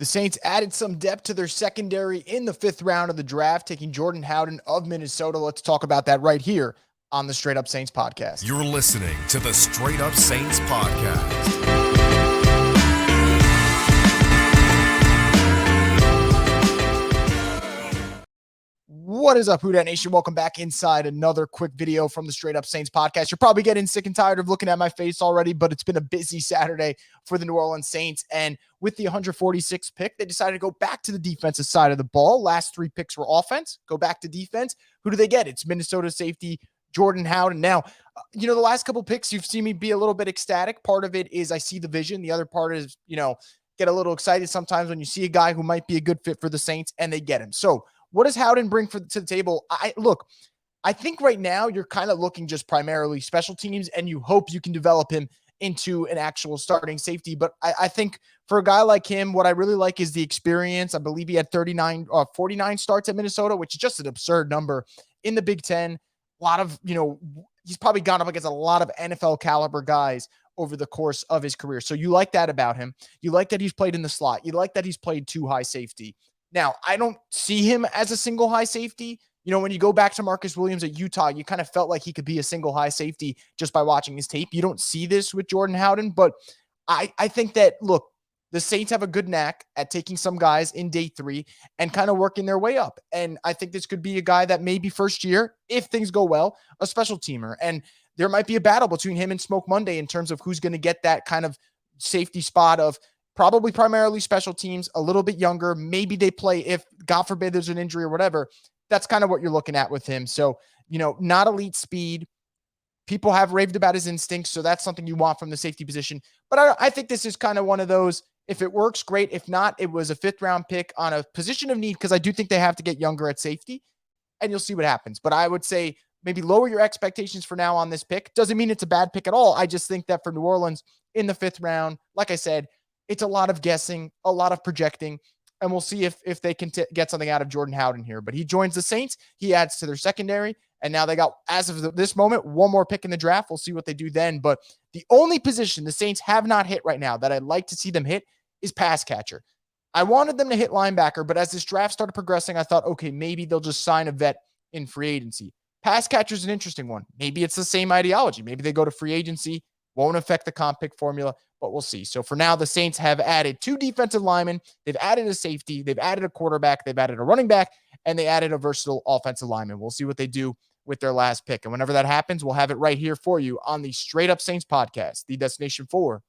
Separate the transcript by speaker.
Speaker 1: The Saints added some depth to their secondary in the 5th round of the draft, taking Jordan Howden of Minnesota. Let's talk about that right here on the Straight Up Saints podcast.
Speaker 2: You're listening to the Straight Up Saints podcast.
Speaker 1: What is up, Who Dat Nation? Welcome back inside another quick video from the Straight Up Saints podcast. You're probably getting sick and tired of looking at my face already, but it's been a busy Saturday for the New Orleans Saints. And with the 146th pick, they decided to go back to the defensive side of the ball. Last 3 picks were offense. Go back to defense. Who do they get? It's Minnesota safety Jordan Howden. Now, the last couple picks, you've seen me be a little bit ecstatic. Part of it is I see the vision. The other part is, get a little excited sometimes when you see a guy who might be a good fit for the Saints and they get him. So what does Howden bring to the table? I think right now you're kind of looking just primarily special teams, and you hope you can develop him into an actual starting safety. But I think for a guy like him, what I really like is the experience. I believe he had 49 starts at Minnesota, which is just an absurd number in the Big Ten. A lot of, he's probably gone up against a lot of NFL caliber guys over the course of his career. So you like that about him. You like that he's played in the slot. You like that he's played 2 high safety. Now, I don't see him as a single high safety. When you go back to Marcus Williams at Utah, you kind of felt like he could be a single high safety just by watching his tape. You don't see this with Jordan Howden, but I think that, look, the Saints have a good knack at taking some guys in day 3 and kind of working their way up. And I think this could be a guy that maybe first year, if things go well, a special teamer. And there might be a battle between him and Smoke Monday in terms of who's going to get that kind of safety spot of probably primarily special teams, a little bit younger. Maybe they play if, God forbid, there's an injury or whatever. That's kind of what you're looking at with him. So, not elite speed. People have raved about his instincts, so that's something you want from the safety position. But I think this is kind of one of those, if it works, great. If not, it was a 5th-round pick on a position of need because I do think they have to get younger at safety, and you'll see what happens. But I would say maybe lower your expectations for now on this pick. Doesn't mean it's a bad pick at all. I just think that for New Orleans in the 5th round, like I said, it's a lot of guessing, a lot of projecting, and we'll see if they can get something out of Jordan Howden here. But he joins the Saints. He adds to their secondary, and now they got, as of this moment, 1 more pick in the draft. We'll see what they do then. But the only position the Saints have not hit right now that I'd like to see them hit is pass catcher. I wanted them to hit linebacker, but as this draft started progressing, I thought, okay, maybe they'll just sign a vet in free agency. Pass catcher is an interesting one. Maybe it's the same ideology. Maybe they go to free agency, won't affect the comp pick formula, but we'll see. So for now, the Saints have added 2 defensive linemen. They've added a safety. They've added a quarterback. They've added a running back, and they added a versatile offensive lineman. We'll see what they do with their last pick. And whenever that happens, we'll have it right here for you on the Straight Up Saints podcast, the destination for